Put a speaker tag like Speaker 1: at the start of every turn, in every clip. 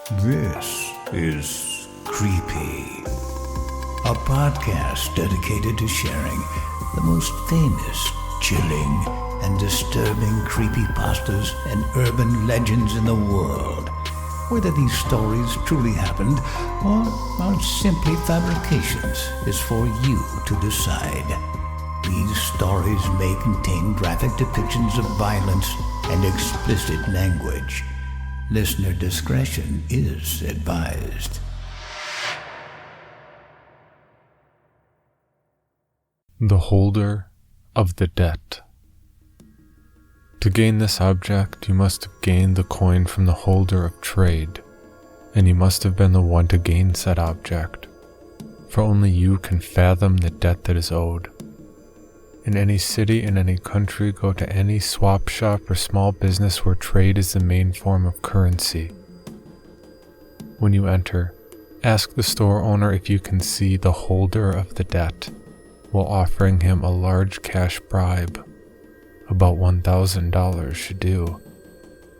Speaker 1: This is Creepy, a podcast dedicated to sharing the most famous, chilling, and disturbing creepypastas and urban legends in the world. Whether these stories truly happened or are simply fabrications is for you to decide. These stories may contain graphic depictions of violence and explicit language. Listener discretion is advised.
Speaker 2: The holder of the debt. To gain this object, you must have gained the coin from the holder of trade, and you must have been the one to gain said object, for only you can fathom the debt that is owed. In any city, in any country, go to any swap shop or small business where trade is the main form of currency. When you enter, ask the store owner if you can see the holder of the debt, while offering him a large cash bribe. About $1,000 should do,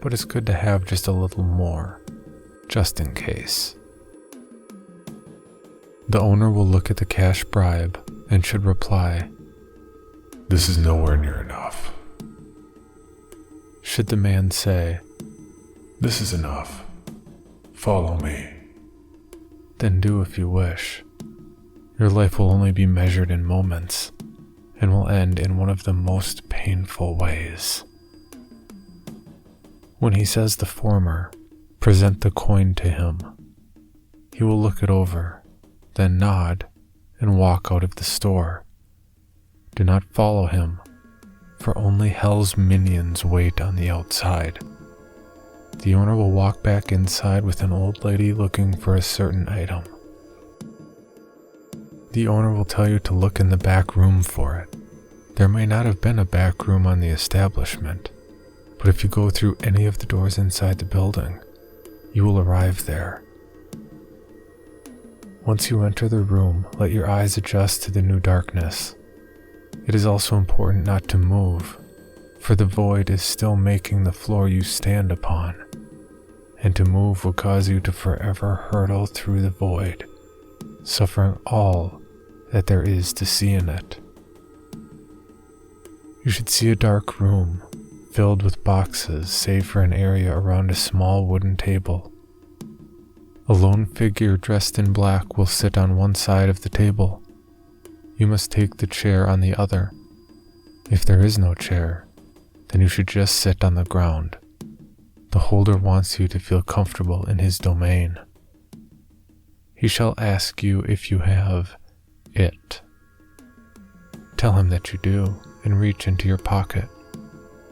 Speaker 2: but it's good to have just a little more, just in case. The owner will look at the cash bribe and should reply, "This is nowhere near enough." Should the man say, "This is enough. Follow me," then do if you wish. Your life will only be measured in moments, and will end in one of the most painful ways. When he says the former, present the coin to him. He will look it over, then nod, and walk out of the store. Do not follow him, for only hell's minions wait on the outside. The owner will walk back inside with an old lady looking for a certain item. The owner will tell you to look in the back room for it. There may not have been a back room on the establishment, but if you go through any of the doors inside the building, you will arrive there. Once you enter the room, let your eyes adjust to the new darkness. It is also important not to move, for the void is still making the floor you stand upon, and to move will cause you to forever hurtle through the void, suffering all that there is to see in it. You should see a dark room, filled with boxes save for an area around a small wooden table. A lone figure dressed in black will sit on one side of the table. You must take the chair on the other. If there is no chair, then you should just sit on the ground. The holder wants you to feel comfortable in his domain. He shall ask you if you have it. Tell him that you do, and reach into your pocket.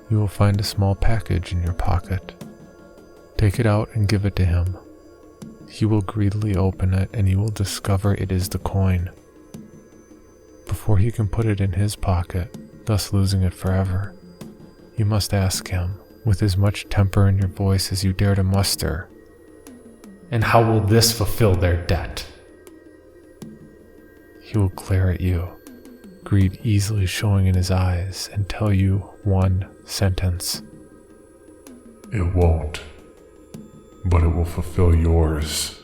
Speaker 2: You will find a small package in your pocket. Take it out and give it to him. He will greedily open it, and you will discover it is the coin. Before he can put it in his pocket, thus losing it forever, you must ask him, with as much temper in your voice as you dare to muster, "And how will this fulfill their debt?" He will glare at you, greed easily showing in his eyes, and tell you one sentence: "It won't, but it will fulfill yours."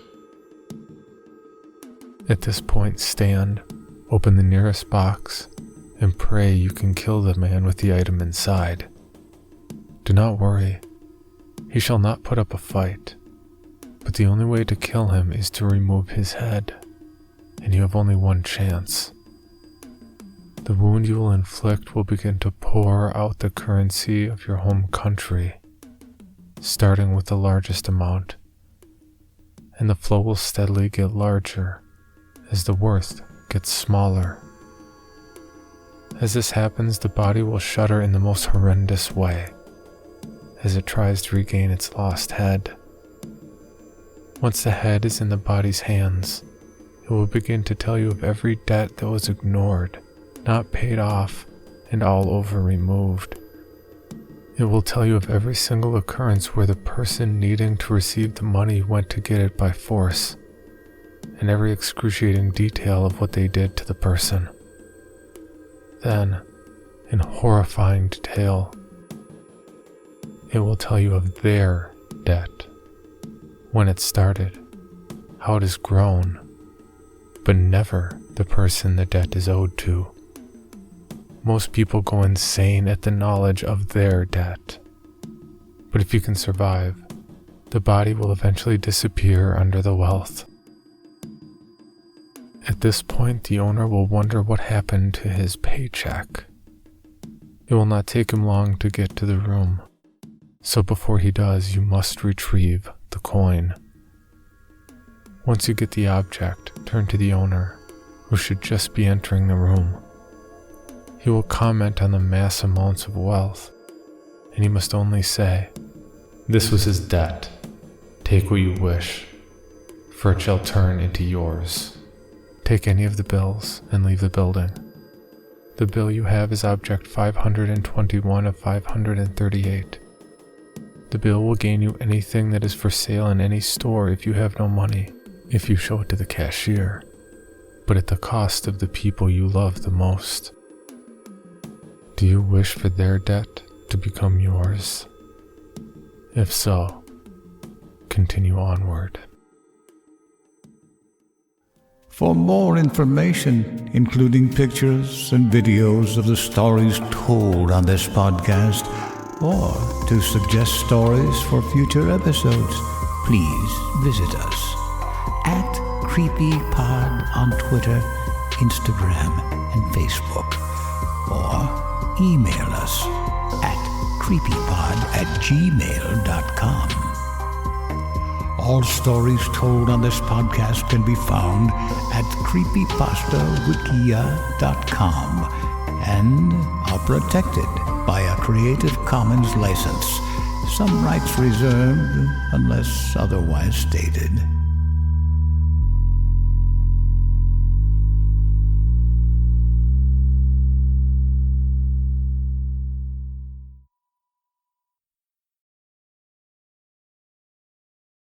Speaker 2: At this point, stand, open the nearest box, and pray you can kill the man with the item inside. Do not worry. He shall not put up a fight, but the only way to kill him is to remove his head, and you have only one chance. The wound you will inflict will begin to pour out the currency of your home country, starting with the largest amount, and the flow will steadily get larger as the worth gets smaller. As this happens, the body will shudder in the most horrendous way as it tries to regain its lost head. Once the head is in the body's hands, it will begin to tell you of every debt that was ignored, not paid off, and all over removed. It will tell you of every single occurrence where the person needing to receive the money went to get it by force, and every excruciating detail of what they did to the person. Then, in horrifying detail, it will tell you of their debt, when it started, how it has grown, but never the person the debt is owed to. Most people go insane at the knowledge of their debt. But if you can survive, the body will eventually disappear under the wealth. At this point, the owner will wonder what happened to his paycheck. It will not take him long to get to the room, so before he does, you must retrieve the coin. Once you get the object, turn to the owner, who should just be entering the room. He will comment on the mass amounts of wealth, and he must only say, "This was his debt. Take what you wish, for it shall turn into yours." Take any of the bills and leave the building. The bill you have is object 521 of 538. The bill will gain you anything that is for sale in any store if you have no money, if you show it to the cashier, but at the cost of the people you love the most. Do you wish for their debt to become yours? If so, continue onward.
Speaker 1: For more information, including pictures and videos of the stories told on this podcast, or to suggest stories for future episodes, please visit us at CreepyPod on Twitter, Instagram, and Facebook, or email us at creepypod@gmail.com. All stories told on this podcast can be found at creepypastawikia.com and are protected by a Creative Commons license. Some rights reserved unless otherwise stated.